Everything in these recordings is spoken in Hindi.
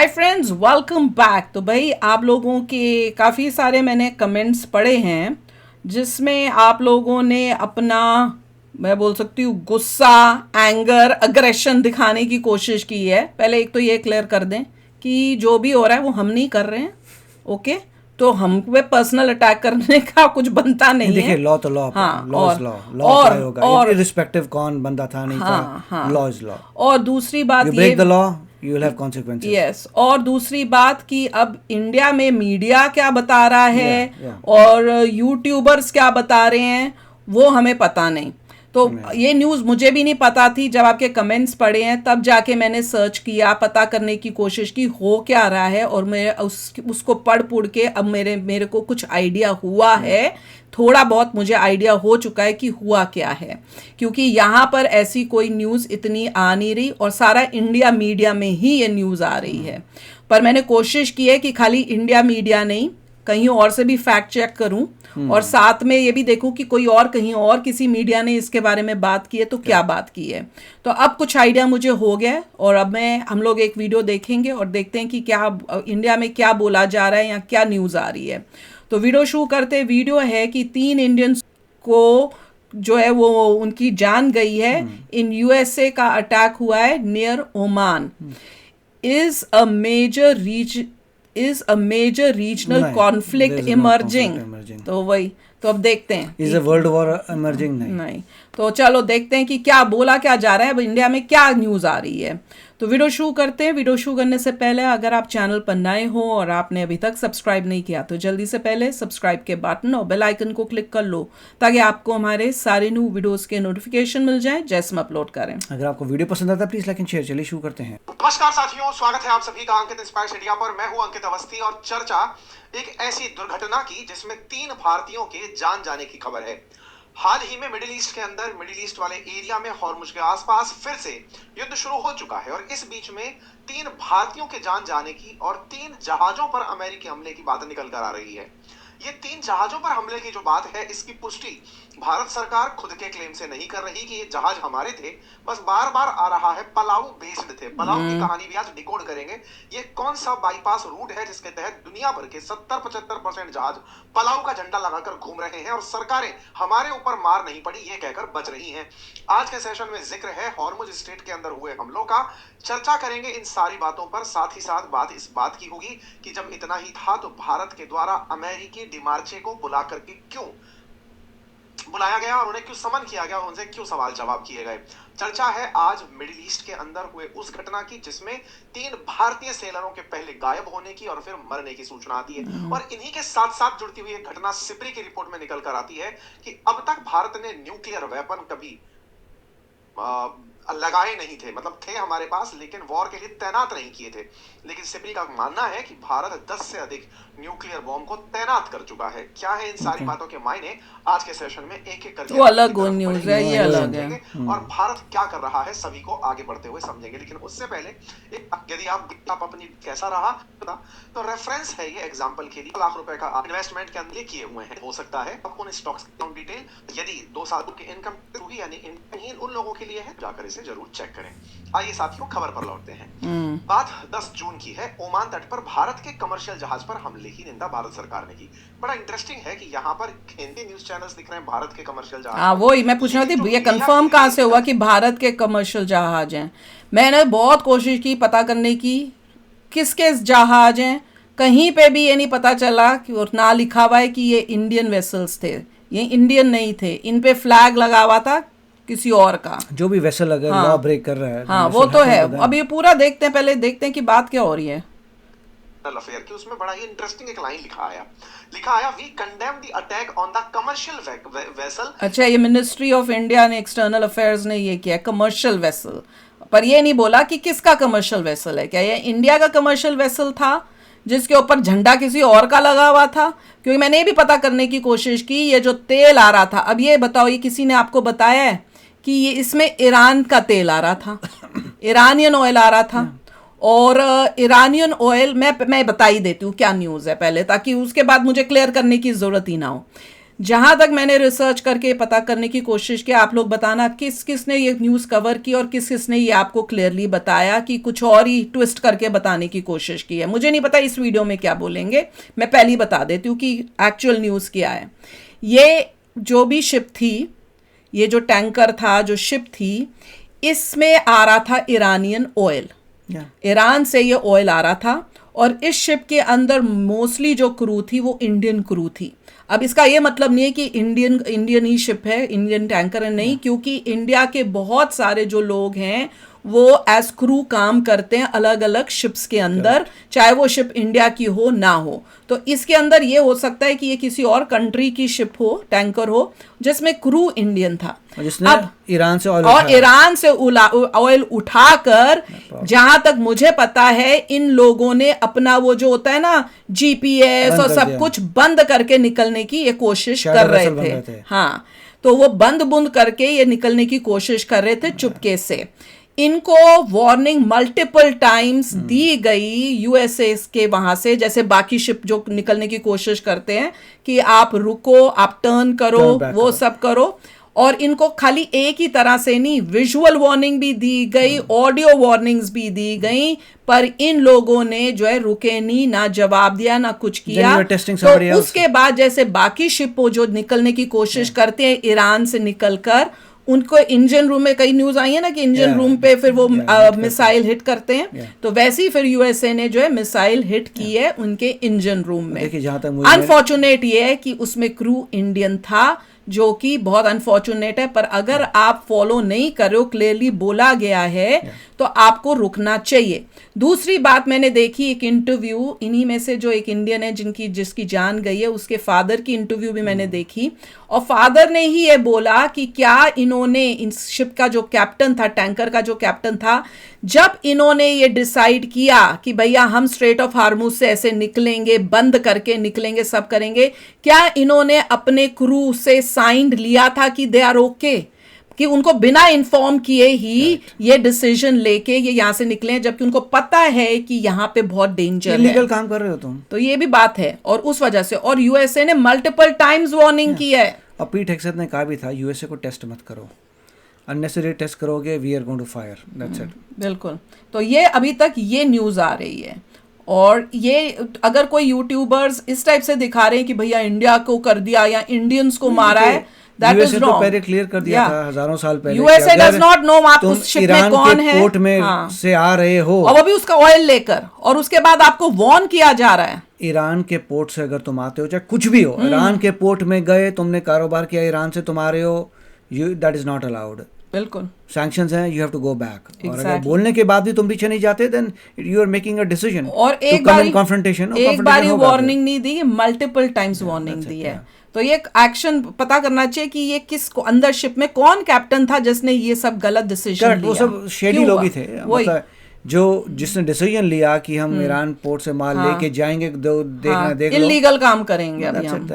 Hi friends, welcome back. तो भाई आप लोगों के काफ़ी सारे मैंने कमेंट्स पढ़े हैं जिसमें आप लोगों ने अपना, मैं बोल सकती हूँ, गुस्सा, एंगर, अग्रेशन दिखाने की कोशिश की है। पहले एक तो ये क्लियर कर दें कि जो भी हो रहा है वो हम नहीं कर रहे हैं, ओके। तो हम पे पर्सनल अटैक करने का कुछ बनता नहीं नहीं है। देखिए, लॉ तो लॉ, हाँ, law is law, law apply होगा इररिस्पेक्टिव कौन बंदा था नहीं था। हाँ हाँ। Law is law. और दूसरी यू बात ये, break the law, you will have consequences. Yes, और दूसरी बात कि अब इंडिया में मीडिया क्या बता रहा या है या और यूट्यूबर्स क्या बता रहे हैं वो हमें पता नहीं। तो ये न्यूज़ मुझे भी नहीं पता थी। जब आपके कमेंट्स पढ़े हैं तब जाके मैंने सर्च किया, पता करने की कोशिश की हो क्या रहा है, और मैं उसको पढ़ के अब मेरे को कुछ आइडिया हुआ है। थोड़ा बहुत मुझे आइडिया हो चुका है कि हुआ क्या है, क्योंकि यहाँ पर ऐसी कोई न्यूज़ इतनी आ नहीं रही और सारा इंडिया मीडिया में ही ये न्यूज़ आ रही है। पर मैंने कोशिश की है कि खाली इंडिया मीडिया नहीं, कहीं और से भी फैक्ट चेक करूं और साथ में ये भी देखूं कि कोई और कहीं और किसी मीडिया ने इसके बारे में बात की है तो क्या बात की है। तो अब कुछ आइडिया मुझे हो गया है और अब हम लोग एक वीडियो देखेंगे और देखते हैं कि क्या इंडिया में क्या बोला जा रहा है या क्या न्यूज़ आ रही है। तो वीडियो शुरू करते। वीडियो है कि 3 इंडियंस को जो है वो उनकी जान गई है इन यूएसए का अटैक हुआ है near Oman. Is a major regional नहीं, conflict there is no emerging. conflict emerging. तो वही, तो अब देखते हैं is a world war emerging? नहीं। नहीं। तो चलो देखते हैं कि क्या बोला क्या जा रहा है, अब इंडिया में क्या न्यूज़ आ रही है। तो वीडियो शुरू करते हैं। वीडियो शुरू करने से पहले अगर आप चैनल पर नए हो और आपने अभी तक सब्सक्राइब नहीं किया तो जल्दी से पहले सब्सक्राइब के बटन और बेल आइकन को क्लिक कर लो ताकि आपको हमारे सारे न्यू वीडियोस के नोटिफिकेशन मिल जाए जैसे हम अपलोड करें। अगर आपको वीडियो पसंद आता है प्लीज लाइक एंड शेयर। चलिए शुरू करते हैं। नमस्कार साथियों, स्वागत है आप सभी का अंकित इंस्पायर मीडिया पर। मैं हूं अंकित अवस्थी और चर्चा एक ऐसी दुर्घटना की जिसमें 3 भारतीयों के जान जाने की खबर है। हाल ही में मिडिल ईस्ट के अंदर, मिडिल ईस्ट वाले एरिया में हॉर्मुज के आसपास फिर से युद्ध शुरू हो चुका है और इस बीच में 3 भारतीयों के जान जाने की और 3 जहाजों पर अमेरिकी हमले की बात निकल कर आ रही है। ये 3 जहाजों पर हमले की जो बात है, इसकी पुष्टि भारत सरकार खुद के क्लेम से नहीं कर रही कि ये जहाज हमारे थे, बस बार बार आ रहा है पलाऊ बेस्ड थे। पलाऊ की कहानी भी आज डिकोड करेंगे। ये कौन सा बाईपास रूट है जिसके तहत दुनिया भर के 70-75% जहाज पलाऊ का झंडा लगाकर घूम रहे हैं और सरकारें हमारे ऊपर मार नहीं पड़ी ये कहकर बच रही हैं। आज के सेशन में जिक्र है हॉर्मुज स्ट्रेट के अंदर हुए हमलों का। चर्चा करेंगे इन सारी बातों पर। साथ ही साथ बात इस बात की होगी कि जब इतना ही था तो भारत के द्वारा अमेरिकी डिमार्चे को बुला करके क्यों बुलाया गया और उन्हें क्यों समन किया गया और उनसे क्यों सवाल जवाब किए गए। चर्चा है आज मिडिल ईस्ट के अंदर हुए उस घटना की जिसमें 3 भारतीय सेलरों के पहले गायब होने की और फिर मरने की सूचना आती है। और इन्हीं के साथ साथ जुड़ती हुई एक घटना सिप्री की रिपोर्ट में निकल कर आती है कि अब तक भारत ने न्यूक्लियर वेपन कभी लगाए नहीं थे, मतलब थे हमारे पास लेकिन वॉर के लिए तैनात नहीं किए थे। लेकिन सिप्री का मानना है कि भारत 10 से अधिक न्यूक्लियर बॉम्ब को तैनात कर चुका है। क्या है इन सारी बातों के मायने, आज के सेशन में एक एक करके वो अलग न्यूज़ है, ये अलग है और भारत क्या कर रहा है सभी को आगे बढ़ते हुए समझेंगे। लेकिन उससे पहले यदि आप अपनी कैसा रहा तो रेफरेंस है ये एग्जांपल के लिए लाख रुपए का इन्वेस्टमेंट के अंदर किए हुए हैं। हो सकता है आपको उन स्टॉक्स की डिटेल यदि 2 साल की इनकम होगी यानी उन लोगों के लिए है, जाकर इसे जरूर चेक करें। आइए साथियों खबर पर लौटते हैं। बात 10 जून की है। ओमान तट पर भारत के कमर्शियल जहाज पर हमले की निंदा भारत सरकार ने की। बड़ा इंटरेस्टिंग है कि यहाँ पर हिंदी न्यूज चैनल्स दिख रहे हैं भारत के कमर्शियल जहाज। हाँ, वही मैं पूछ रही थी, ये कंफर्म कहाँ से हुआ कि भारत के कमर्शियल जहाज हैं। मैंने बहुत कोशिश की पता करने की किसके जहाज हैं, कहीं पे भी ये नहीं पता चला कि और ना लिखा हुआ है कि ये इंडियन वेसल्स थे। ये इंडियन नहीं थे, इन पे फ्लैग लगा हुआ था किसी और का। जो भी वेसल अगर लॉ ब्रेक कर रहा है, हाँ वो तो है। अब ये पूरा देखते हैं, पहले देखते हैं कि बात क्या हो रही है। अफेयर की उसमें बड़ा ही इंटरेस्टिंग एक लाइन लिखा आया we condemn the attack on the commercial vessel. अच्छा, ये मिनिस्ट्री ऑफ इंडिया ने, एक्सटर्नल अफेयर्स ने ये किया कमर्शियल वेसल, पर ये नहीं बोला कि किसका कमर्शियल वेसल है। क्या ये इंडिया का कमर्शियल वेसल था जिसके ऊपर झंडा किसी और का लगा हुआ था? क्योंकि मैंने ये भी पता करने की कोशिश की, ये जो तेल आ रहा था, अब ये बताओ, ये किसी ने आपको बताया है कि ये इसमें ईरान का तेल आ रहा था, ईरानियन ऑयल आ रहा था। और ईरानियन ऑयल मैं बता ही देती हूँ क्या न्यूज़ है पहले, ताकि उसके बाद मुझे क्लियर करने की ज़रूरत ही ना हो। जहां तक मैंने रिसर्च करके पता करने की कोशिश की, आप लोग बताना किस किस ने ये न्यूज़ कवर की और किस किस ने ये आपको क्लियरली बताया कि कुछ और ही ट्विस्ट करके बताने की कोशिश की है। मुझे नहीं पता इस वीडियो में क्या बोलेंगे, मैं पहले ही बता देती हूँ कि एक्चुअल न्यूज़ क्या है। ये जो भी शिप थी, ये जो टैंकर था, जो शिप थी, इसमें आ रहा था ईरानियन ऑयल। ईरान से ये ऑयल आ रहा था और इस शिप के अंदर मोस्टली जो क्रू थी वो इंडियन क्रू थी। अब इसका ये मतलब नहीं है कि इंडियन ही शिप है, इंडियन टैंकर है, नहीं, क्योंकि इंडिया के बहुत सारे जो लोग हैं वो एज क्रू काम करते हैं अलग अलग शिप्स के अंदर, चाहे वो शिप इंडिया की हो ना हो। तो इसके अंदर ये हो सकता है कि ये किसी और कंट्री की शिप हो, टैंकर हो, जिसमें क्रू इंडियन था, जिसने ईरान से ऑयल और ईरान से ऑयल उठाकर, जहां तक मुझे पता है, इन लोगों ने अपना वो जो होता है ना जीपीएस और सब कुछ बंद करके निकलने की ये कोशिश कर रहे थे। हाँ, तो वो बंद करके ये निकलने की कोशिश कर रहे थे चुपके से। इनको वार्निंग मल्टीपल टाइम्स दी गई यूएसए के वहां से, जैसे बाकी शिप जो निकलने की कोशिश करते हैं कि आप रुको, आप टर्न करो, वो सब करो। और इनको खाली एक ही तरह से नहीं, विजुअल वार्निंग भी दी गई, ऑडियो वार्निंग्स भी दी गई, पर इन लोगों ने जो है रुके नहीं, ना जवाब दिया, ना कुछ किया। तो उसके बाद जैसे बाकी शिप जो निकलने की कोशिश करते हैं ईरान से निकलकर, उनको इंजन रूम में, कई न्यूज आई है ना कि इंजन रूम पे फिर वो मिसाइल हिट करते हैं, तो वैसे ही फिर यूएसए ने जो है मिसाइल हिट की है उनके इंजन रूम में। अनफॉर्चुनेट ये है कि उसमें क्रू इंडियन था, जो कि बहुत अनफॉर्चुनेट है, पर अगर आप फॉलो नहीं कर रहे हो, क्लियरली बोला गया है, तो आपको रुकना चाहिए। दूसरी बात मैंने देखी, एक इंटरव्यू, इन्हीं में से जो एक इंडियन है जिसकी जान गई है, उसके फादर की इंटरव्यू भी मैंने देखी, और फादर ने ही ये बोला कि क्या इन्होंने, इस शिप का जो कैप्टन था, टैंकर का जो कैप्टन था, जब इन्होंने ये डिसाइड किया कि भैया हम स्ट्रेट ऑफ हार्मुज से ऐसे निकलेंगे, बंद करके निकलेंगे, सब करेंगे, क्या इन्होंने अपने क्रू से साइन लिया था कि दे आर ओके, कि उनको बिना इन्फॉर्म किए ही ये डिसीजन लेके ये यहाँ से निकले, जबकि उनको पता है कि यहाँ पे बहुत डेंजर है, इलीगल काम कर रहे हो तुम। तो ये भी बात है, और उस वजह से, और यूएसए ने मल्टीपल टाइम्स वार्निंग की है। अब पीट हेग्सेथ ने कहा भी था यूएसए को टेस्ट मत करो, अननेसेसरी टेस्ट करोगे we are going to fire, that's it. बिल्कुल, तो ये अभी तक ये न्यूज आ रही है, और ये अगर कोई यूट्यूबर्स इस टाइप से दिखा रहे हैं कि भैया इंडिया को कर दिया या इंडियंस को मारा है, दैट इज रॉन्ग। पहले क्लियर कर दिया था हजारों साल पहले, यूएसए डज नॉट नो आप उस शिप में कौन है, पोर्ट में से आ रहे हो, और वो भी उसका ऑयल लेकर, और उसके बाद आपको वार्न किया जा रहा है। ईरान के पोर्ट से अगर तुम आते हो, चाहे कुछ भी हो, ईरान के पोर्ट में गए, तुमने कारोबार किया ईरान से, तुम आ रहे हो, दैट इज नॉट अलाउड। बिल्कुल, सैंक्शंस हैं, you have to go back. और अगर बोलने के बाद भी तुम पीछे नहीं जाते, then you are making a decision. और एक बार वार्निंग नहीं दी, मल्टीपल टाइम्स वार्निंग दी है। तो ये एक्शन पता करना चाहिए कि ये किस अंदर शिप में कौन कैप्टन था जिसने ये सब गलत डिसीजन लिया। वो सब शेडी लोग ही थे, मतलब जो जिसने डिसीजन लिया कि हम ईरान पोर्ट से माल लेके जाएंगे, देखना देख लो, इलीगल काम करेंगे अभी हम।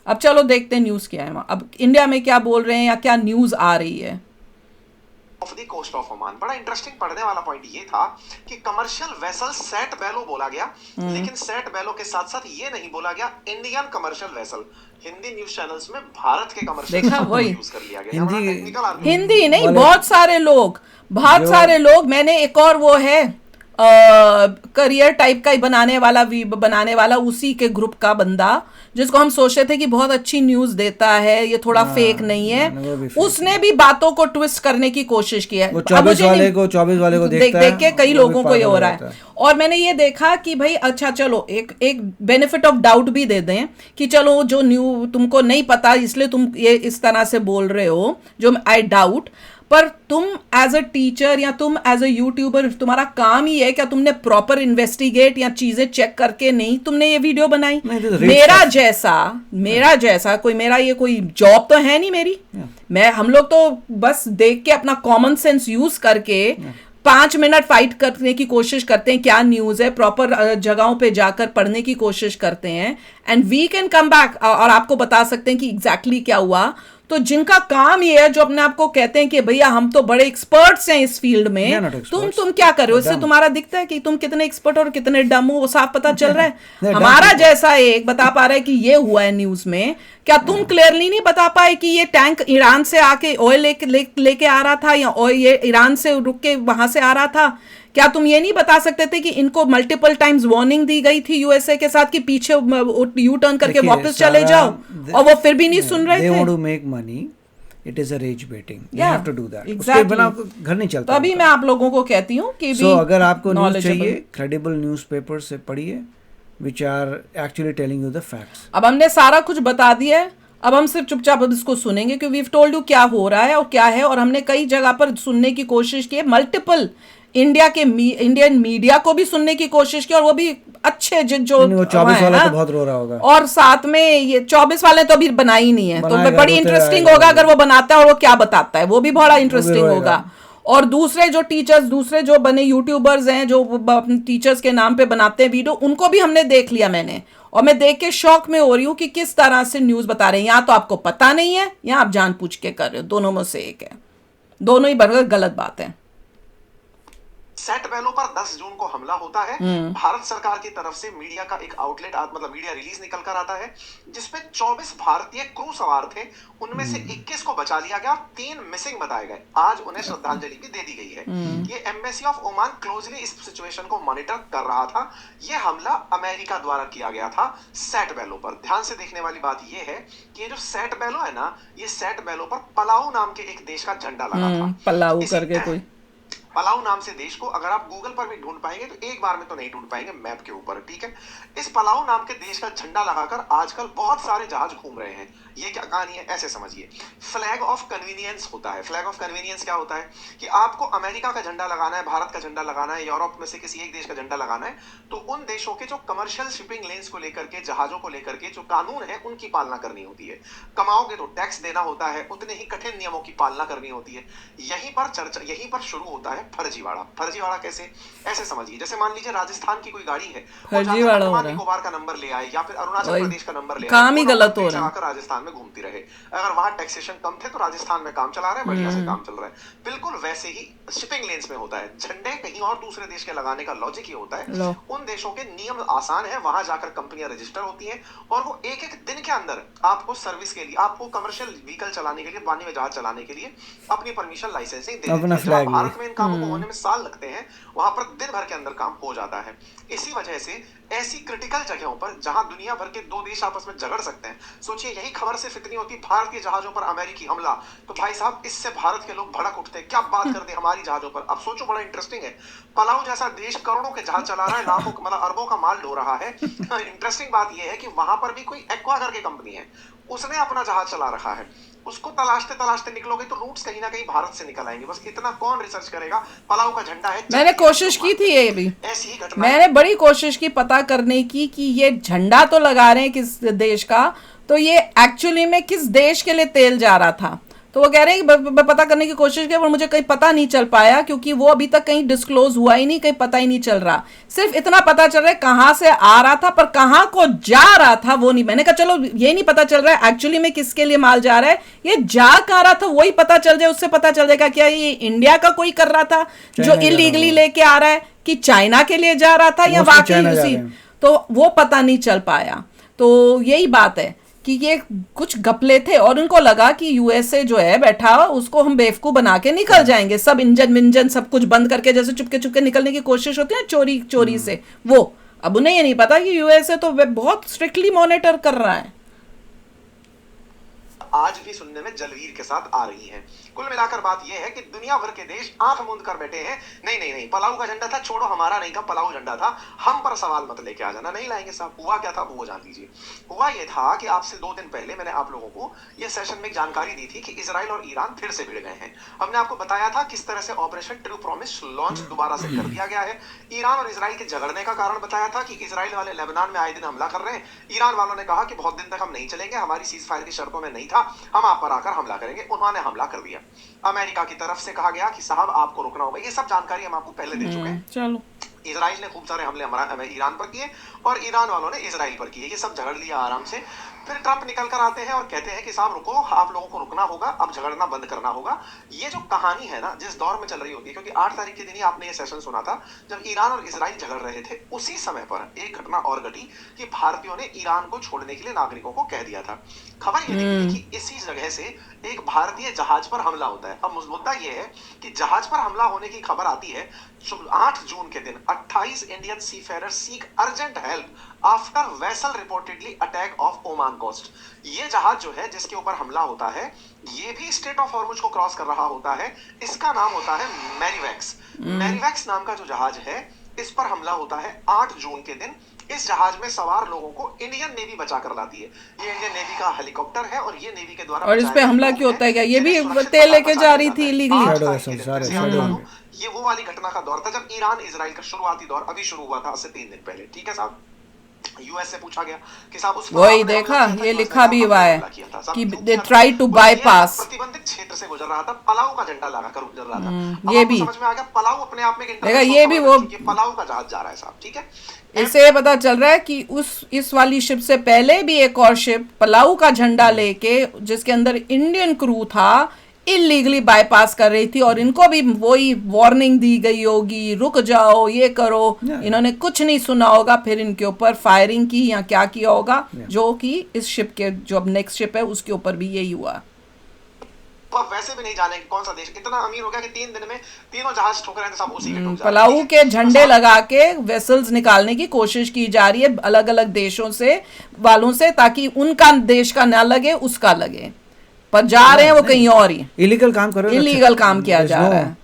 अब चलो देखते हैं न्यूज क्या है, अब इंडिया में क्या बोल रहे हैं या क्या न्यूज आ रही है। Off the coast of Oman, बड़ा इंटरेस्टिंग पढ़ने वाला पॉइंट ये था कि कमर्शियल वेसल सेट बेलो बोला गया, लेकिन सेट बेलो के साथ साथ ये नहीं बोला गया Indian commercial vessel. Hindi news channels में भारत के कमर्शियल यूज कर लिया गया। हिंदी नहीं, बहुत सारे लोग, मैंने एक और वो है करियर टाइप का ही बनाने वाला उसी के ग्रुप का बंदा, जिसको हम सोचते थे कि बहुत अच्छी न्यूज देता है, ये थोड़ा फेक नहीं है, उसने भी बातों को ट्विस्ट करने की कोशिश की है। वो 24 वाले को देख के कई लोगों को ये हो रहा है। और मैंने ये देखा कि भाई अच्छा चलो एक बेनिफिट ऑफ डाउट भी दे दें कि चलो जो तुमको नहीं पता इसलिए तुम ये इस तरह से बोल रहे हो, जो आई डाउट, पर तुम एज अ टीचर या तुम एज अ यूट्यूबर, तुम्हारा काम ही है क्या तुमने प्रॉपर इन्वेस्टिगेट या चीजें चेक करके नहीं तुमने ये वीडियो बनाई? मेरा जैसा कोई, मेरा ये कोई जॉब तो है नहीं मेरी, हम लोग तो बस देख के अपना कॉमन सेंस यूज करके 5 मिनट फाइट करने की कोशिश करते हैं, क्या न्यूज है, प्रॉपर जगहों पे जाकर पढ़ने की कोशिश करते हैं, and we can come back और आपको बता सकते हैं कि एग्जैक्टली क्या हुआ। तो जिनका काम ये है, जो अपने आप को कहते हैं कि भैया हम तो बड़े एक्सपर्ट्स हैं इस फील्ड में, तुम क्या कर रहे हो? इससे तुम्हारा दिखता है कि तुम कितने एक्सपर्ट और कितने डम हो, वो साफ पता चल रहा है। हमारा जैसा एक बता पा रहा है कि ये हुआ है न्यूज में, क्या तुम क्लियरली नहीं बता पाए कि ये टैंक ईरान से आके ऑयल लेके आ रहा था, या ऑयल ये ईरान से रुक के वहां से आ रहा था? क्या तुम ये नहीं बता सकते थे कि इनको मल्टीपल टाइम्स वार्निंग दी गई थी यूएसए के साथ कि पीछे यू टर्न करके वापस चले जाओ, और वो फिर भी नहीं सुन रहे थे? They want to make money. It is a rage baiting. They Yeah, have to do that. exactly. उसके बिना घर नहीं चलता। तो अभी मैं आप लोगों को कहती हूँ कि so, अगर आपको न्यूज़ knowledgeable चाहिए, credible newspaper से पढ़िए, which are actually telling you the facts. अब हमने सारा कुछ बता दिया है, अब हम सिर्फ चुपचाप अब इसको सुनेंगे कि वीव टोल्ड यू क्या हो रहा है और क्या है, और हमने कई जगह पर सुनने की कोशिश की है, मल्टीपल इंडियन मीडिया को भी सुनने की कोशिश की, और वो भी अच्छे जो वो 24 वाला तो बहुत रो रहा होगा, और साथ में ये 24 वाले तो अभी बना ही नहीं है, तो बड़ी इंटरेस्टिंग होगा अगर वो बनाता है और वो क्या बताता है, वो भी बड़ा इंटरेस्टिंग होगा। और दूसरे जो टीचर्स, दूसरे जो बने यूट्यूबर्स हैं जो अपने टीचर्स के नाम पे बनाते हैं वीडियो, उनको भी हमने देख लिया मैंने, और मैं देख के शौक में हो रही हूँ कि किस तरह से न्यूज बता रहे हैं। यहाँ तो आपको पता नहीं है, यहाँ आप जानबूझ के कर रहे हो, दोनों में से एक है, दोनों ही बरगर गलत बात है। सेट बैलो पर 10 जून को हमला होता है। भारत सरकार की तरफ से मीडिया का एक आउटलेट मतलब मीडिया रिलीज निकल कर आता है जिसपे 24 भारतीय क्रू सवार थे, उनमें से 21 को बचा लिया गया, 3 मिसिंग बताए गए। आज उन्हें श्रद्धांजलि भी दे दी गई है। ये एम्बेसी ऑफ ओमान क्लोजली इस सिचुएशन को मॉनिटर कर रहा था। ये हमला अमेरिका द्वारा किया गया था सेट बैलो पर। ध्यान से देखने वाली बात ये है कि ये जो सेट बैलो है ना, ये सेट बैलो पर पलाऊ नाम के एक देश का झंडा लगा था। पलाऊ करके कोई पलाऊ नाम से देश को अगर आप गूगल पर भी ढूंढ पाएंगे तो एक बार में तो नहीं ढूंढ पाएंगे मैप के ऊपर, ठीक है। इस पलाऊ नाम के देश का झंडा लगाकर आजकल बहुत सारे जहाज घूम रहे हैं। ये क्या कहानी है, ऐसे समझिए। फ्लैग ऑफ कन्वीनियंस होता है। फ्लैग ऑफ कन्वीनियंस क्या होता है कि आपको अमेरिका का झंडा लगाना है, भारत का झंडा लगाना है, यूरोप में से किसी एक देश का झंडा लगाना है, तो उन देशों के जो कमर्शियल शिपिंग लेन्स को लेकर के, जहाजों को लेकर के जो कानून है उनकी पालना करनी होती है। कमाओगे तो टैक्स देना होता है, उतने ही कठिन नियमों की पालना करनी होती है। यहीं पर चर्चा, यहीं पर शुरू होता है फर्जीवाड़ा। फर्जीवाड़ा कैसे, ऐसे समझिए जैसे मान लीजिए राजस्थान की कोई गाड़ी है, फर्जीवाड़ा हो रहा है, निकोबार का नंबर ले आए या फिर अरुणाचल प्रदेश का नंबर ले आए, काम ही गलत हो रहा है, राजस्थान में घूमती रहे। अगर वहां टैक्सेशन कम थे तो राजस्थान में काम चला रहे हैं, बढ़िया से काम चल रहा है। बिल्कुल वैसे ही शिपिंग लेन्स में होता है। झंडे कहीं और दूसरे देश के लगाने का लॉजिक ये होता है, उन देशों के नियम आसान है, वहां जाकर कंपनियां रजिस्टर होती हैं और वो एक एक दिन के अंदर आपको सर्विस के लिए, आपको कमर्शियल व्हीकल चलाने के लिए, पानी में जहाज चलाने के लिए अपनी परमिशन लाइसेंसिंग दे देती है। भारत में इन कामों को होने में साल लगते हैं, वहां पर दिन भर के अंदर काम हो जाता है। इसी वजह से ऐसी क्रिटिकल जगहों पर जहां दुनिया भर के दो देश आपस में झगड़ सकते हैं, सोचिए यही खबर सिर्फ इतनी होती भारतीय जहाजों पर अमेरिकी हमला, तो भाई साहब इससे भारत के लोग भड़क उठते, क्या बात कर दे हमारी जहाजों पर। अब सोचो, बड़ा इंटरेस्टिंग है, पलाऊ जैसा देश करोड़ों के जहाज चला रहा है, लाखों मतलब अरबों का माल ढो रहा है। इंटरेस्टिंग बात यह है कि वहां पर भी कोई एक्वा करके कंपनी है, उसने अपना जहाज चला रखा है। उसको तलाशते तलाशते निकलोगे तो रूट्स कहीं ना कहीं भारत से निकल आएंगे। बस इतना कौन रिसर्च करेगा। पलाऊ का झंडा है, मैंने कोशिश की थी, ये भी ऐसी ही घटना, मैंने बड़ी कोशिश की पता करने की कि ये झंडा तो लगा रहे हैं किस देश का, तो ये एक्चुअली में किस देश के लिए तेल जा रहा था। तो वो कह रहे हैं कि मैं पता करने की कोशिश की पर मुझे कहीं पता नहीं चल पाया, क्योंकि वो अभी तक कहीं डिस्क्लोज हुआ ही नहीं, कहीं पता ही नहीं चल रहा। सिर्फ इतना पता चल रहा है कहाँ से आ रहा था, पर कहाँ को जा रहा था वो नहीं। मैंने कहा चलो ये नहीं पता चल रहा है एक्चुअली में किसके लिए माल जा रहा है, ये जा कहाँ रहा था वही पता चल जाए, उससे पता चल जाएगा क्या ये इंडिया का कोई कर रहा था जो इलीगली लेके आ रहा है, कि चाइना के लिए जा रहा था या वाकई उसी, तो वो पता नहीं चल पाया। तो यही बात है कि ये कुछ घपले थे और उनको लगा कि यूएसए जो है बैठा उसको हम बेवकूफ बना के निकल जाएंगे, सब इंजन मिंजन सब कुछ बंद करके, जैसे चुपके चुपके निकलने की कोशिश होती है चोरी चोरी से। वो अब उन्हें ये नहीं पता कि यूएसए तो बहुत स्ट्रिक्टली मॉनिटर कर रहा है। आज भी सुनने में जलवीर के साथ आ रही हैं। कुल मिलाकर बात यह है कि दुनिया भर के देश आंख मूंद कर बैठे हैं, नहीं नहीं नहीं पलाऊ का झंडा था, छोड़ो हमारा नहीं था, पलाऊ झंडा था, हम पर सवाल मत लेके आ जाना, नहीं लाएंगे साहब। हुआ क्या था वो जान लीजिए। हुआ ये था कि आपसे 2 दिन पहले मैंने आप लोगों को ये सेशन में एक जानकारी दी थी कि इजराइल और ईरान फिर से भिड़ गए हैं। हमने आपको बताया था किस तरह से ऑपरेशन ट्रू प्रॉमिस लॉन्च दोबारा से कर दिया गया है। ईरान और इजराइल के झगड़ने का कारण बताया था कि इजराइल वाले लेबनान में आए दिन हमला कर रहे हैं, ईरान वालों ने कहा कि बहुत दिन तक हम नहीं चलेंगे, हमारी सीज फायर की शर्तों में नहीं था, हम आप पर आकर हमला करेंगे। उन्होंने हमला कर दिया। अमेरिका की तरफ से कहा गया कि साहब आपको रुकना होगा। ये सब जानकारी हम आपको पहले दे चुके हैं। चलो, इजराइल ने खूब सारे हमले ईरान पर किए और ईरान वालों ने इजराइल पर किए, ये सब झगड़ लिया आराम से। फिर ट्रंप निकल कर आते हैं और कहते हैं कि साहब रुको, आप लोगों को रुकना होगा, अब झगड़ना बंद करना होगा। ये जो कहानी है ना, जिस दौर में चल रही होती है, क्योंकि 8 तारीख के दिन ही आपने ये सेशन सुना था जब ईरान और इजराइल झगड़ रहे थे, उसी समय पर एक घटना और घटी कि भारतीयों ने ईरान को छोड़ने के लिए नागरिकों को कह दिया था। खबर ये निकली कि इसी जगह से एक भारतीय जहाज पर हमला होता है। अब मुद्दा ये है कि जहाज पर हमला होने की खबर आती है 8 जून के दिन। 28 Indian seafarer seek urgent help after vessel reportedly attack off Oman coast. ये जहाज जो है जिसके ऊपर हमला होता है, ये भी स्ट्रेट ऑफ हॉर्मुज को क्रॉस कर रहा होता है। इसका नाम होता है मैरीवैक्स। मैरीवैक्स नाम का जो जहाज है, इस पर हमला होता है 8 जून के दिन। इस जहाज में सवार लोगों को इंडियन नेवी बचा कर लाती है। ये इंडियन नेवी का हेलीकॉप्टर है और ये नेवी के द्वारा और इस पे हमला क्यों होता है? क्या ये भी तेल लेके जा रही थी इलीगली? ये वो वाली घटना का दौर था जब ईरान इजराइल का शुरुआती दौर अभी शुरू हुआ था, आज से 3 दिन पहले। ठीक है साहब, यूएस से पूछा गया कि साहब उस वही देखा, ये लिखा भी हुआ है कि दे ट्राई टू बाईपास, प्रतिबंधित क्षेत्र से गुजर रहा था, पलाऊ का झंडा लगा कर गुजर रहा था। ये भी समझ में आ गया, पलाऊ अपने आप में देखा, ये भी वो पलाऊ का जहाज जा रहा है साहब। ठीक है, इससे पता चल रहा है कि इस वाली शिप से पहले भी एक और शिप पलाऊ का झंडा लेके, जिसके अंदर इंडियन क्रू था, इलीगली बाईपास कर रही थी और इनको भी वही वार्निंग दी गई होगी, रुक जाओ, ये करो। इन्होंने कुछ नहीं सुना होगा, फिर इनके ऊपर फायरिंग की या क्या किया होगा, जो कि इस शिप के जो अब नेक्स्ट शिप है उसके ऊपर भी यही हुआ। तो आप वैसे भी नहीं जाने कौन सा देश इतना अमीर हो गया कि 3 दिन में तीनों जहाज ठोक रहे थे, सब उसी के ठोक जा रहे हैं। पलाऊ के झंडे लगा के वेसल्स निकालने की कोशिश की जा रही है अलग अलग देशों से वालों से, ताकि उनका देश का ना लगे, उसका लगे, पर जा रहे हैं वो कहीं और ही इलीगल काम कर रहे हैं। इलीगल काम किया जा रहा है।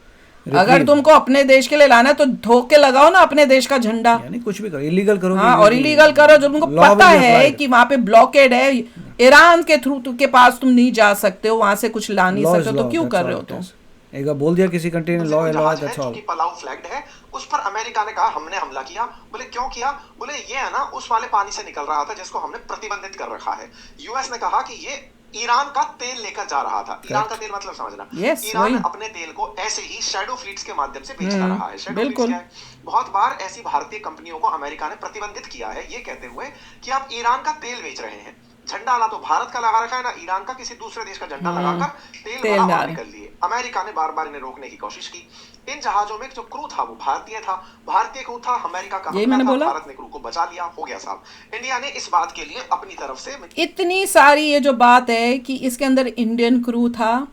अगर तुमको अपने देश के लिए लाना है तो ठोक के लगाओ ना अपने देश का झंडा, यानी कुछ भी करो, इलीगल करो। हाँ, और इलीगल करो जो तुमको पता है कि वहां पे ब्लॉकेड है, ईरान के थ्रू के पास तुम नहीं जा सकते हो, वहां से कुछ ला नहीं सकते, तो क्यों कर रहे हो तुम? एक बार बोल दिया किसी कंट्री ने लॉ है, दैट्स ऑल। पलाऊ फ्लैग्ड है, उस पर अमेरिका ने कहा हमने हमला किया। बोले क्यों किया? बोले ये है ना उस वाले पानी से निकल रहा था जिसको हमने प्रतिबंधित कर रखा है। यूएस ने कहा कि ये ईरान का तेल लेकर जा रहा था। ईरान का तेल मतलब समझना, ईरान अपने तेल को ऐसे ही शैडो फ्लीट्स के माध्यम से बेचता रहा है। शैडो फ्लीट्स क्या है? बहुत बार ऐसी भारतीय कंपनियों को अमेरिका ने प्रतिबंधित किया है, ये कहते हुए कि आप ईरान का तेल बेच रहे हैं। झंडा ना तो भारत का लगा रखा है, ना ईरान का, किसी दूसरे देश का झंडा लगाकर तेल बाहर निकल लिए। अमेरिका ने बार बार इन्हें रोकने की कोशिश की। इन जहाजों में जो क्रू था वो भारतीय था, भारतीय क्रू था, अमेरिका का हमला था, भारत ने क्रू को बचा लिया, हो गया साहब। इंडिया ने इस बात के लिए अपनी तरफ से इतनी सारी ये जो बात है कि इसके अंदर इंडियन क्रू था,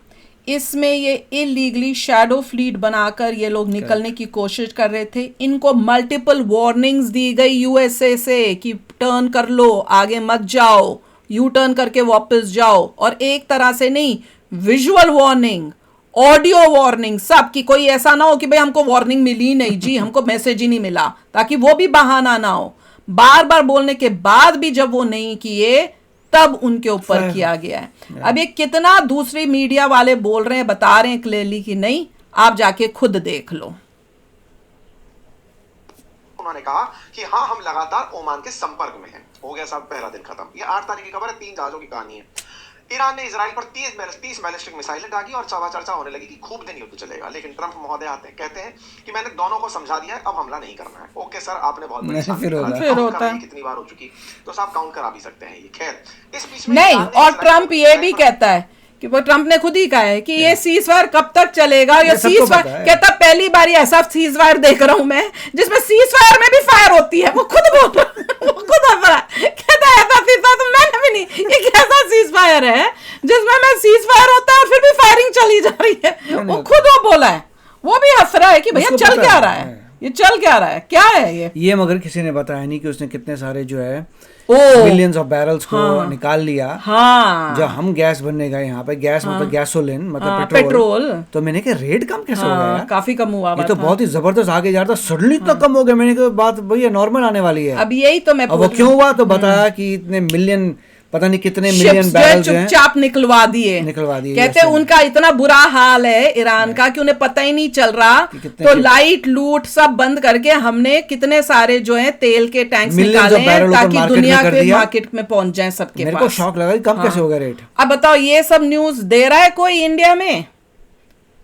इसमें ये इलीगली शैडो फ्लीट बनाकर ये लोग निकलने की कोशिश कर रहे थे। इनको मल्टीपल वार्निंग्स दी गई यूएसए से कि टर्न कर लो, आगे मत जाओ, यू टर्न करके वापस जाओ। और एक तरह से नहीं, विजुअल वार्निंग, ऑडियो वार्निंग, सब की। कोई ऐसा ना हो कि भाई हमको वार्निंग मिली नहीं जी, हमको मैसेज ही नहीं मिला, ताकि वो भी बहाना ना हो। बार बार बोलने के बाद भी जब वो नहीं किए तब उनके ऊपर किया गया है। अब ये कितना दूसरी मीडिया वाले बोल रहे हैं, बता रहे हैं क्लियरली कि नहीं, आप जाके खुद देख लो। उन्होंने कहा कि हाँ हम लगातार ओमान के संपर्क में हैं। हो गया साहब, पहला दिन खत्म। ये 8 तारीख की खबर है, 3 जहाजों की कहानी है। ईरान ने इजराइल पर 30 बैलिस्टिक मिसाइलें दागी और चर्चा होने लगी कि खूब दिन युद्ध चलेगा। लेकिन ट्रंप महोदय आते हैं, कहते हैं कि मैंने दोनों को समझा दिया है, अब हमला नहीं करना है। ओके सर, आपने बहुत बड़ी फिर होता है, कितनी बार हो चुकी तो साहब काउंट करा भी सकते हैं ये। खैर, इस बीच में नहीं, और ट्रंप ये भी कहता है कि वो ट्रंप ने खुद ही कहा है कि ये सीजफायर कब तक चलेगा। ये सीजफायर कहता, पहली बार ऐसा सीजफायर देख रहा हूं मैं जिसमें सीजफायर में भी फायर होती है। वो खुद बोल रहा है, वो खुद कहता है ऐसा सीजफायर तो मैंने भी नहीं, ये कैसा सीजफायर है जिसमें मैं सीजफायर होता है और फिर भी फायरिंग चली जा रही है। वो खुद वो बोला है, वो भी हंस रहा है कि भैया चल क्या रहा है, ये चल क्या रहा है, क्या है ये मगर किसी ने बताया नहीं कि उसने कितने सारे जो है मिलियंस ऑफ बैरल्स को निकाल लिया। हाँ, जब हम गैस भरने गए यहाँ पे, गैस मतलब गैसोलिन मतलब पेट्रोल, तो मैंने कहा रेट कम कैसे हो गया? काफी कम हुआ, ये तो बहुत ही जबरदस्त आगे जा रहा था, सडनली इतना कम हो गया। मैंने कहा बात भैया नॉर्मल आने वाली है। अब यही तो मैं, अब वो क्यों हुआ तो बताया कि इतने मिलियन, पता नहीं कितने मिलियन बैरल चुपचाप निकलवा दिए। कहते उनका इतना बुरा हाल है ईरान का कि उन्हें पता ही नहीं चल रहा, तो लाइट लूट सब बंद करके हमने कितने सारे जो है तेल के टैंक्स निकाले हैं ताकि दुनिया के मार्केट में पहुंच जाए सबके पास। मेरे को शॉक लगा, कम कैसे हो गया रेट। अब बताओ, ये सब न्यूज दे रहा है कोई इंडिया में?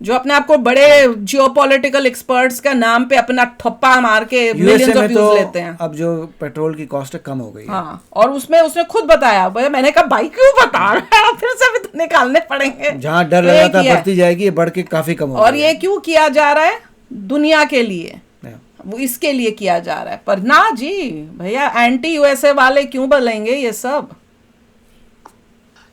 जो अपने आप को बड़े जियोपॉलिटिकल एक्सपर्ट्स का नाम पे अपना ठप्पा मार के मिलियंस ऑफ व्यूज लेते हैं। अब जो पेट्रोल की कॉस्ट कम हो गई है। हाँ, और उसमें उसने खुद बताया, मैंने कहा भाई क्यों बता रहा है, फिर से भी तो निकालने पड़ेंगे। जहाँ डर लगा था बढ़ती जाएगी, ये बढ़ के काफी कम हो और ये क्यों किया जा रहा है? दुनिया के लिए, वो इसके लिए किया जा रहा है। पर ना जी भैया, एंटी यूएसए वाले क्यों बोलेंगे ये सब?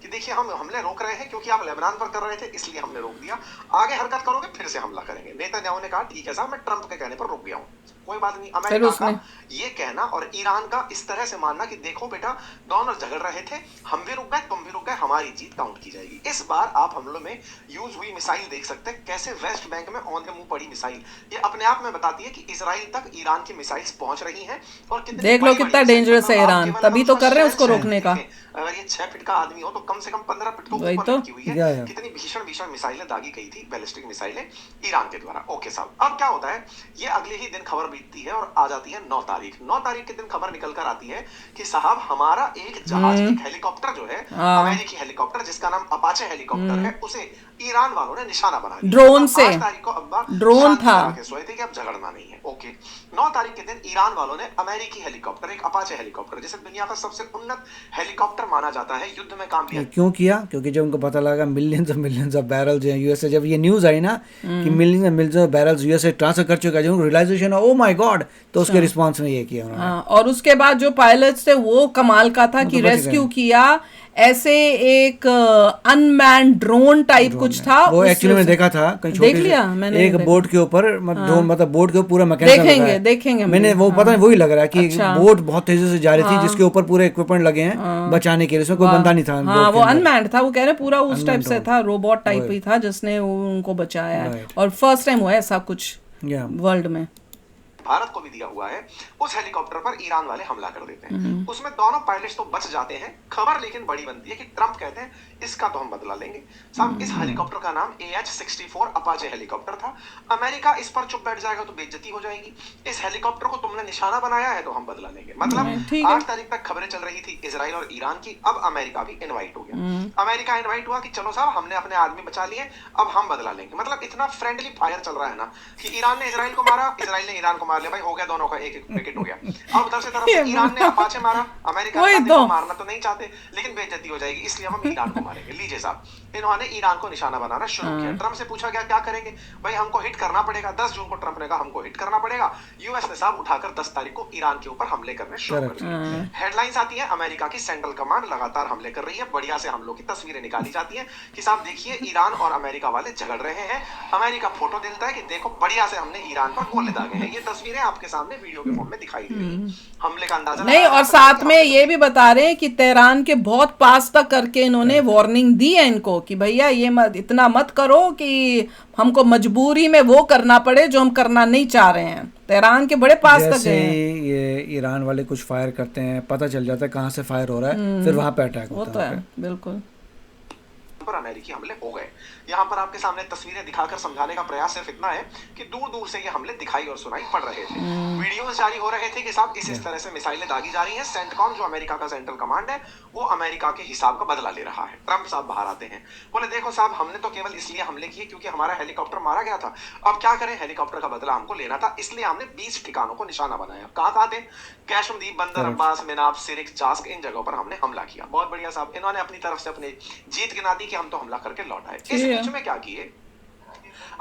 कि देखिए हम हमले रोक रहे हैं क्योंकि आप लेबनान पर कर रहे थे, इसलिए हमने रोक दिया, आगे हरकत करोगे फिर से हमला करेंगे। नेतन्याहू ने कहा ठीक है साहब, मैं ट्रंप के कहने पर रुक गया हूँ, कोई बात नहीं। अमेरिका का ये कहना और ईरान का इस तरह से मानना कि देखो बेटा दोनों झगड़ रहे थे, हम भी रुक गए, तुम भी रुक गए, हमारी जीत काउंट की जाएगी। इस बार आप हमलों में यूज हुई मिसाइल देख सकते हैं, कैसे वेस्ट बैंक में औंधे मुंह पड़ी मिसाइल, ये अपने आप में बताती है कि इजराइल तक ईरान की मिसाइल्स पहुंच रही हैं। और देख लो कितना डेंजरस है ईरान, तभी तो कर रहे हैं उसको रोकने का। अगर ये 6 फीट का आदमी हो तो कम से कम 15 फीट तो ऊपर की हुई है। कितनी भीषण भीषण मिसाइलें दागी गई थी, बैलिस्टिक मिसाइलें ईरान के द्वारा। ओके साहब, अब क्या होता है, ये अगले ही दिन खबर बीतती है और आ जाती है 9 तारीख। 9 तारीख के दिन खबर निकल कर आती है कि साहब हमारा एक जहाज, एक हेलीकॉप्टर जो है, अमेरिकी हेलीकॉप्टर जिसका नाम अपाचे हेलीकॉप्टर है, उसे ईरान वालों ने निशाना बना लिया। ड्रोन से, 8 तारीख को अब्बा ड्रोन था, सोए थे कि अब झगड़ना नहीं है। ओके, 9 तारीख के दिन ईरान वालों ने अमेरिकी हेलीकॉप्टर, एक अपाचे हेलीकॉप्टर जिसे दुनिया का सबसे उन्नत हेलीकॉप्टर माना जाता है, युद्ध में काम लिया। क्यों किया? क्योंकि जब उनको पता लगा मिलियंस ऑफ बैरल्स हैं यूएसए, जब ये न्यूज आई ना कि millions of barrels USA transfer कर चुका है, जब रियलाइजेशन ओ माय गॉड, तो उसके रिस्पांस में ये किया उन्होंने। और उसके बाद जो पायलट्स थे वो कमाल का था कि रेस्क्यू किया, ऐसे एक अनमैन्ड ड्रोन टाइप कुछ था वो, एक्चुअली मैंने देखा था कहीं, देख लिया मैंने, एक बोट के ऊपर ड्रोन, मतलब बोट के ऊपर पूरा मैकेनिज्म देखेंगे मैंने वो पता नहीं, वही लग रहा है कि बोट बहुत तेजी से जा रही थी जिसके ऊपर पूरे इक्विपमेंट लगे हैं बचाने के लिए, उसमें कोई बंदा नहीं था। हाँ, वो अनमैन्ड था, वो कह रहे पूरा उस टाइप से था, रोबोट टाइप ही था जिसने उनको बचाया है। और फर्स्ट टाइम हुआ है ऐसा कुछ वर्ल्ड में। भारत को भी दिया हुआ है, उस हेलीकॉप्टर पर ईरान वाले हमला कर देते हैं। उसमें दोनों पायलट्स तो बच जाते हैं। खबर लेकिन बड़ी बनती है कि ट्रंप कहते हैं इसका तो हम बदला लेंगे। साहब इस हेलीकॉप्टर का नाम AH-64 अपाचे हेलीकॉप्टर था। अमेरिका इस पर चुप बैठ जाएगा तो बेइज्जती हो जाएगी। इस हेलीकॉप्टर को तुमने निशाना बनाया है तो हम बदला लेंगे। मतलब 8 तारीख तक खबरें चल रही थी इजराइल और ईरान की। अब अमेरिका भी इन्वाइट हो गया। अमेरिका इन्वाइट हुआ कि चलो साहब हमने अपने आदमी बचा लिए, अब हम बदला लेंगे। मतलब इतना फ्रेंडली फायर चल रहा है ना कि ईरान ने इजराइल को मारा, इजराइल ने ईरान को मार लिया, भाई हो गया, दोनों का एक विकेट हो गया। अब उधर से तरफ से ईरान ने अपाचे मारा, अमेरिका को मारना तो नहीं चाहते लेकिन बेइज्जती हो जाएगी, इसलिए हम ईरान को मारेंगे। लीजिए साहब, इन्होंने ईरान को निशाना बनाना शुरू किया। ट्रंप से पूछा गया क्या करेंगे, भाई हमको हिट करना पड़ेगा। 10 जून को ट्रंप ने कहा हमको हिट करना पड़ेगा। यूएस ने साहब उठाकर 10 तारीख को ईरान के ऊपर हमले करने शुरू कर दिए। हेडलाइंस आती है, अमेरिका की सेंट्रल कमांड लगातार हमले कर रही है। बढ़िया से हमलों की तस्वीरें निकाली जाती है कि साहब देखिए ईरान और अमेरिका वाले झगड़ रहे हैं। अमेरिका फोटो देता है कि देखो बढ़िया से हमने ईरान पर गोले दागे हैं। ये तस्वीरें आपके सामने वीडियो के फॉर्म में दिखाई दे रही है। हमले का अंदाजा नहीं, और साथ में ये भी बता रहे हैं कि तेहरान के बहुत पास तक करके इन्होंने वार्निंग दी है इनको कि भैया ये इतना मत करो कि हमको मजबूरी में वो करना पड़े जो हम करना नहीं चाह रहे हैं। तेहरान के बड़े पास तक गए हैं। ये ईरान वाले कुछ फायर करते हैं, पता चल जाता है कहाँ से फायर हो रहा है, फिर वहां पे अटैक होता है। बिल्कुल पर अमेरिकी हमले हो गए। यहाँ पर आपके सामने तस्वीरें दिखाकर समझाने का प्रयास सिर्फ इतना है कि दूर दूर से ये हमले दिखाई और सुनाई पड़ रहे थे। वीडियोस जारी हो रहे थे कि साहब इस तरह से मिसाइलें दागी जा रही हैं। सेंटकॉम जो अमेरिका का सेंट्रल कमांड है वो अमेरिका के हिसाब का बदला ले रहा है। ट्रंप साहब बाहर आते हैं, बोले देखो साहब हमने तो केवल इसलिए हमले किए क्योंकि हमारा हेलीकॉप्टर मारा गया था। अब क्या करें, हेलीकॉप्टर का बदला हमको लेना था, इसलिए हमने 20 ठिकानों को निशाना बनाया। कहाँ थे? कैशमदीप, बंदर अब्बास, मिनाब, सिरिक, जास्क, इन जगहों पर हमने हमला किया। बहुत बढ़िया साहब, इन्होंने अपनी तरफ से अपनी जीत गिना दी कि हम तो हमला करके लौट आए। इस बीच में क्या किए,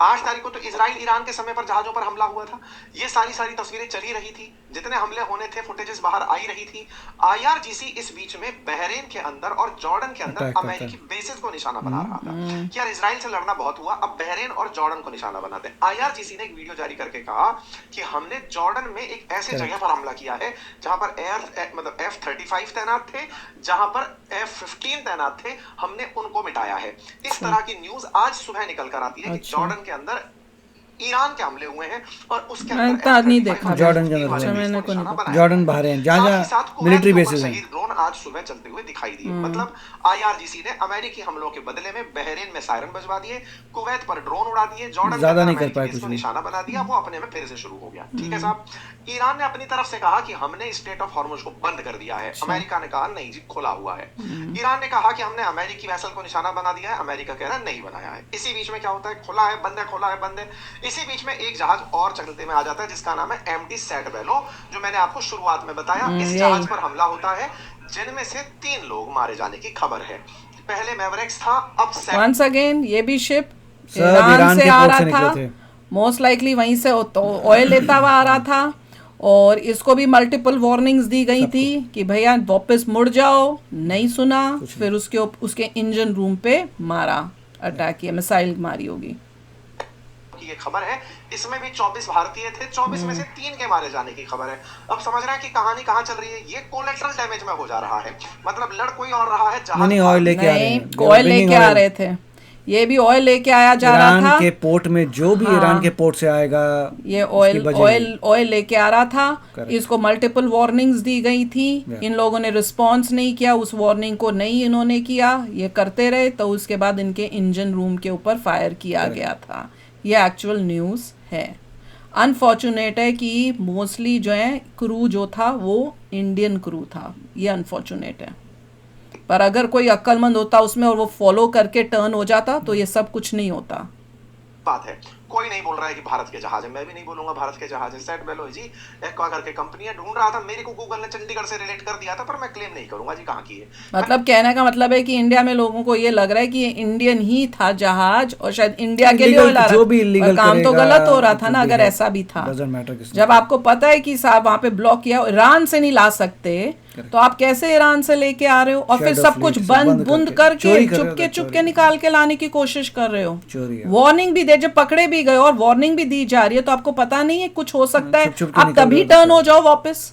8 तारीख को तो इजराइल ईरान के समय पर जहाजों पर हमला हुआ था। ये सारी तस्वीरें चली रही थी, जितने हमले होने थे फुटेजेस बाहर आई रही थी। IRGC इस बीच में बहरीन के अंदर और जॉर्डन के अंदर अमेरिकी बेसिस को निशाना बना रहा था कि यार इजराइल से लड़ना बहुत हुआ, अब बहरीन और जॉर्डन को निशाना बनाते हैं। IRGC ने एक वीडियो जारी करके कहा कि हमने जॉर्डन में एक ऐसे जगह पर हमला किया है जहां पर F-35 तैनात थे, जहां पर F-15 तैनात थे, हमने उनको मिटाया है। इस तरह की न्यूज आज सुबह निकल कर आती है कि जॉर्डन के अंदर ईरान के हमले हुए हैं और उसके मैंने अंदर तो आज नहीं देखा। जॉर्डन के अंदर अच्छा, मैंने को नहीं जॉर्डन बहरेन जहाँ मिलिट्री बेसिस हैं। ड्रोन आज सुबह चलते हुए दिखाई दिए। मतलब IRGC ने अमेरिकी हमलों के बदले में बहरीन में सायरन बजवा दिए, कुवैत पर ड्रोन उड़ा दिए, जॉर्डन ज्यादा नहीं कर पाए कुछ को निशाना बना दिया, वो अपने में फिर से शुरू हो गया। ठीक है साहब, ईरान ने अपनी तरफ से कहा कि हमने स्ट्रेट ऑफ हॉर्मुज को बंद कर दिया है। अमेरिका ने कहा नहीं जी, खुला हुआ है। ईरान ने कहा कि हमने अमेरिकी वेसल को निशाना बना दिया है। अमेरिका कह रहा है नहीं बनाया है। इसी बीच में क्या होता है, खुला है बंद है, खुला है बंद है। इसी बीच में एक जहाज और चलते में आ जाता है जिसका नाम है MT सैट बेलो, जो मैंने आपको शुरुआत में बताया। इस जहाज पर हमला होता है जिनमें से 3 लोग मारे जाने की खबर है। पहले मैवरिक्स था, अब वंस अगेन ये भी शिप ईरान ईरान से के आ पोर्ट से रहा निकले था, मोस्ट लाइकली वहीं से ऑयल लेता हुआ आ रहा था। और इसको भी मल्टीपल वार्निंग्स दी गई थी कि भैया वापस मुड़ जाओ, नहीं सुना। फिर उसके इंजन रूम पे मारा, अटैक किया, मिसाइल मारी होगी। ये खबर है, इसमें भी 24 भारतीय थे, 24 में से 3 के मारे जाने की खबर है। अब समझ रहे हैं कि कहानी कहाँ चल रही है। ये कोलेटरल डैमेज में हो जा रहा है, मतलब लड़ कोई और रहा है। जहाज नहीं, ऑयल लेके आ रहे हैं, ऑयल लेके आ रहे थे। ये भी ऑयल लेके आया जा रहा था ईरान के पोर्ट में, जो भी ईरान के पोर्ट से आएगा ये ऑयल लेके आ रहा था। इसको मल्टीपल वार्निंग्स दी गई थी, इन लोगों ने रिस्पॉन्स नहीं किया, उस वार्निंग को नहीं इन्होंने किया, ये करते रहे। तो उसके बाद इनके इंजन रूम के ऊपर फायर किया गया था। ये एक्चुअल न्यूज़ है। अनफॉर्चुनेट है कि मोस्टली जो है क्रू जो था वो इंडियन क्रू था, ये अनफॉर्चुनेट है। पर अगर कोई अक्लमंद होता उसमें और वो फॉलो करके टर्न हो जाता तो ये सब कुछ नहीं होता। बात है, कोई नहीं बोल रहा है कि भारत के जहाज है, मैं भी नहीं बोलूंगा भारत के जहाज है। सैट बेलो जी एक्वा करके कंपनी है, ढूंढ रहा था। मेरे को गूगल ने चंडीगढ़ से रिलेट कर दिया था, पर मैं क्लेम नहीं करूंगा जी कहाँ की है। मतलब कहने का मतलब है कि इंडिया में लोगों को ये लग रहा है कि ये इंडियन ही था जहाज और शायद इंडिया के लिए ला जो भी रहा, काम तो गलत हो रहा था ना। अगर ऐसा भी था, जब आपको पता है कि साहब वहां पे ब्लॉक किया, ईरान से नहीं ला सकते, तो आप कैसे ईरान से लेके आ रहे हो और फिर सब कुछ बंद करके चुपके निकाल के लाने की कोशिश कर रहे हो। वार्निंग भी दे, जब पकड़े भी गए और वार्निंग भी दी जा रही है, तो आपको पता नहीं है कुछ हो सकता है, आप तभी टर्न हो जाओ वापस।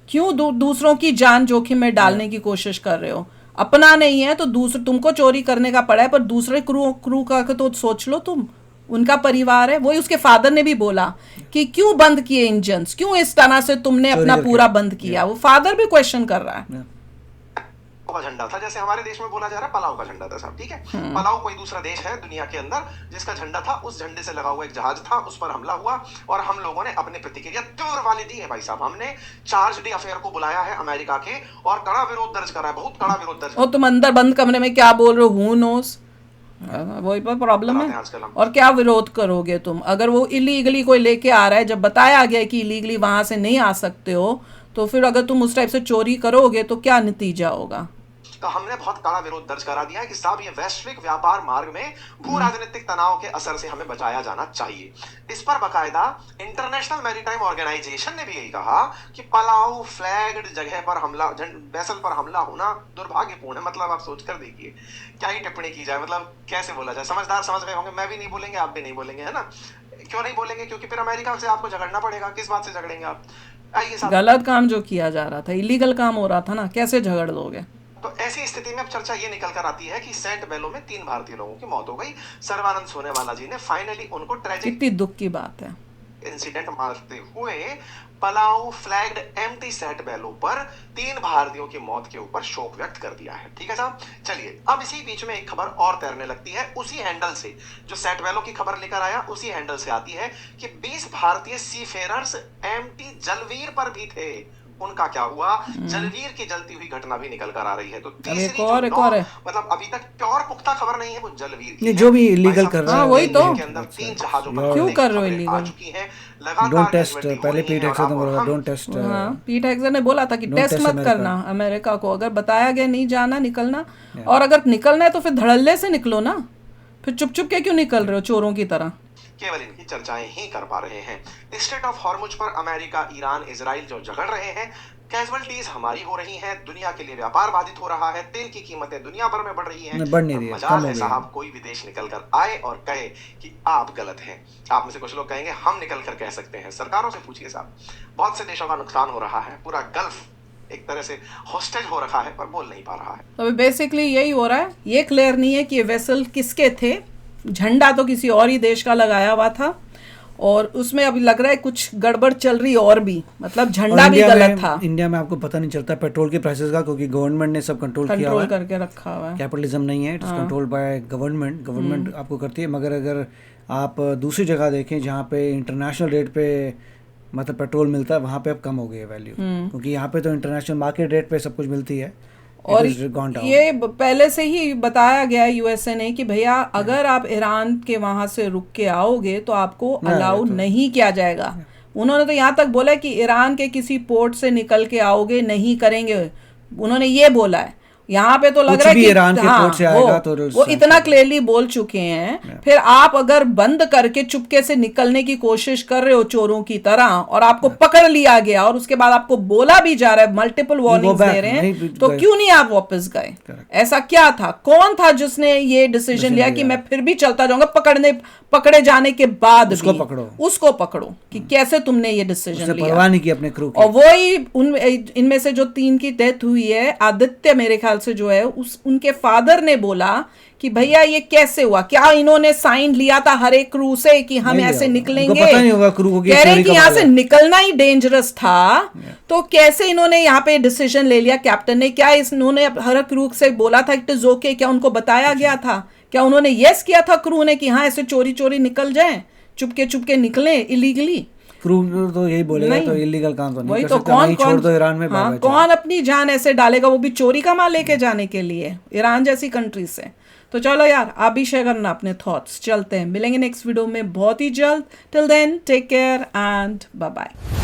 क्यों दूसरों की जान जोखिम में डालने की कोशिश कर रहे हो? अपना नहीं है तो दूसरे, तुमको चोरी करने का पड़ा है, पर दूसरे क्रू का तो सोच लो तुम, उनका परिवार है। वही उसके फादर ने भी बोला कि क्यों बंद किए इंजन्स, क्यों इस तरह से तुमने अपना पूरा बंद किया। वो फादर भी क्वेश्चन कर रहा है। का झंडा था, जैसे हमारे देश में बोला जा रहा है पलाव का झंडा था साहब। ठीक है, पलाव कोई दूसरा देश है दुनिया के अंदर जिसका झंडा था, उस झंडे से लगा हुआ एक जहाज था, उस पर हमला हुआ और हम लोगों ने अपनी प्रतिक्रिया तीव्र वाली दी है भाई साहब। हमने चार्ज डी अफेयर को बुलाया है अमेरिका के और कड़ा विरोध दर्ज करा है, बहुत कड़ा विरोध दर्ज। और तुम अंदर बंद कमरे में क्या बोल रहे हो, हु नोस, वही पर प्रॉब्लम है। और क्या विरोध करोगे तुम? अगर वो इलीगली कोई लेके आ रहा है, जब बताया गया कि इलीगली वहां से नहीं आ सकते हो, तो फिर अगर तुम उस टाइप से चोरी करोगे तो क्या नतीजा होगा? तो हमने बहुत कड़ा विरोध दर्ज करा दिया है कि साहब ये वैश्विक व्यापार मार्ग में भू राजनीतिक तनाव के असर से हमें बचाया जाना चाहिए। इस पर बकायदा इंटरनेशनल मैरीटाइम ऑर्गेनाइजेशन ने भी यही कहा कि पलाऊ फ्लैग्ड जगह पर हमला, वेसल पर हमला होना दुर्भाग्यपूर्ण है। मतलब आप सोच कर देखिए क्या ही टिप्पणी की जाए, मतलब कैसे बोला जाए। समझदार समझ रहे होंगे, मैं भी नहीं बोलेंगे, आप भी नहीं बोलेंगे, है ना? क्यों नहीं बोलेंगे? क्योंकि फिर अमेरिका से आपको झगड़ना पड़ेगा। किस बात से झगड़ेंगे आप? गलत काम जो किया जा रहा था, इलीगल काम हो रहा था ना, कैसे झगड़ लोगे? तो ऐसी स्थिति में अब चर्चा ये निकल कर आती है कि सैट बेलो में 3 भारतीय लोगों की मौत हो गई। सर्वानंद सोनेवाला जी ने फाइनली उनको ट्रेजिक, कितनी दुख की बात है, इंसिडेंट मारते हुए पलाऊ फ्लैग्ड एम्प्टी सैट बेलो पर 3 भारतीयों की मौत के ऊपर शोक व्यक्त कर दिया है। ठीक है साहब, चलिए अब इसी बीच में एक खबर और तैरने लगती है उसी हैंडल से, जो सैट बेलो की खबर लेकर आया उसी हैंडल से आती है कि 20 भारतीय सीफेरर्स एम्प्टी जलवीर पर भी थे। उनका क्या हुआ? जलवीर की जलती हुई घटना भी निकल कर आ रही है। तो तीसरी एक और है, मतलब अभी तक प्योर पुख्ता खबर नहीं है वो जलवीर की, जो भी इलीगल कर रहा है, वही तो के अंदर 3 जहाजों पर क्यों कर रहे हो इलीगल? चुकी है लगातार। डोंट टेस्ट, पहले पीट हेक्सेन ने बोला डोंट टेस्ट। हाँ, पीट हेक्सेन ने बोला था कि टेस्ट मत करना अमेरिका को, अगर बताया गया नहीं जाना निकलना, और अगर निकलना है तो फिर धड़ल्ले से निकलो ना, फिर चुप चुप के क्यों निकल रहे हो चोरों की तरह? केवल इनकी चर्चाएं ही कर पा रहे हैं। स्ट्रेट ऑफ हॉर्मुज पर अमेरिका, ईरान, इजराइल जो झगड़ रहे हैं, कैजुअलिटीज हमारी हो रही हैं, दुनिया के लिए व्यापार बाधित हो रहा है, तेल की कीमतें दुनिया भर में बढ़ रही हैं। बढ़ नहीं रही है, मजाल है साहब कोई विदेश निकल कर आए और कहे कि आप गलत हैं। आप में से कुछ लोग कहेंगे हम निकल कर कह सकते हैं, सरकारों से पूछिए साहब। बहुत से देशों का नुकसान हो रहा है, पूरा गल्फ एक तरह से हॉस्टेज हो रखा है, पर बोल नहीं पा रहा है। तो बेसिकली यही हो रहा है, ये क्लियर नहीं है कि ये वेसल किसके थे। झंडा तो किसी और ही देश का लगाया हुआ था, और उसमें अभी लग रहा है कुछ गड़बड़ चल रही और भी, मतलब झंडा भी गलत था। इंडिया में आपको पता नहीं चलता पेट्रोल के प्राइसेस का, क्योंकि गवर्नमेंट ने सब कंट्रोल किया हुआ है, करके रखा हुआ है। कैपिटलिज्म नहीं है, it is controlled by government आपको करती है। मगर अगर आप दूसरी जगह देखें जहाँ पे इंटरनेशनल रेट पे मतलब पेट्रोल मिलता है, वहाँ पे अब कम हो गई है वैल्यू, क्योंकि यहाँ पे तो इंटरनेशनल मार्केट रेट पे सब कुछ मिलती है। और ये पहले से ही बताया गया है यूएसए ने कि भैया अगर आप ईरान के वहां से रुक के आओगे तो आपको अलाउ नहीं किया जाएगा। उन्होंने तो यहाँ तक बोला कि ईरान के किसी पोर्ट से निकल के आओगे नहीं करेंगे, उन्होंने ये बोला है। यहाँ पे तो लग रहा है कि ईरान के पोर्ट से आएगा तो वो इतना क्लियरली बोल चुके हैं। फिर आप अगर बंद करके चुपके से निकलने की कोशिश कर रहे हो चोरों की तरह और आपको पकड़ लिया गया और उसके बाद आपको बोला भी जा रहा है, मल्टीपल वार्निंग्स दे रहे हैं, तो क्यों नहीं आप वापस गए? ऐसा क्या था, कौन था जिसने ये डिसीजन लिया कि मैं फिर भी चलता जाऊंगा, पकड़े जाने के बाद उसको पकड़ो कि कैसे तुमने ये डिसीजन लिया? परवाह नहीं की अपने क्रू की। और वही इनमें से जो 3 की डेथ हुई है, आदित्य मेरे ख्याल से जो है, उनके फादर ने बोला कि भैया ये कैसे हुआ, क्या इन्होंने साइन लिया था हर एक क्रू से कि हम ऐसे निकलेंगे? पता नहीं होगा क्रू को, कह रहे कि यहाँ से निकलना ही डेंजरस था, तो कैसे इन्होंने यहाँ पे डिसीजन ले लिया कैप्टन ने? क्या इन्होंने हर क्रू से बोला था इट इज ओके? क्या उनको बताया गया था? क्या उन्होंने यस किया था क्रू ने कि हाँ ऐसे चोरी चोरी निकल जाए, चुपके निकले इलीगली? क्रू तो यही बोलेगा तो इलीगल काम तो नहीं कर सकता, कौन छोड़ दो ईरान में। कौन अपनी जान ऐसे डालेगा, वो भी चोरी का माल लेके जाने के लिए ईरान जैसी कंट्री से? तो चलो यार, आप भी शेयर करना अपने थॉट्स। चलते हैं, मिलेंगे नेक्स्ट वीडियो में बहुत ही जल्द। Till then take care and bye bye.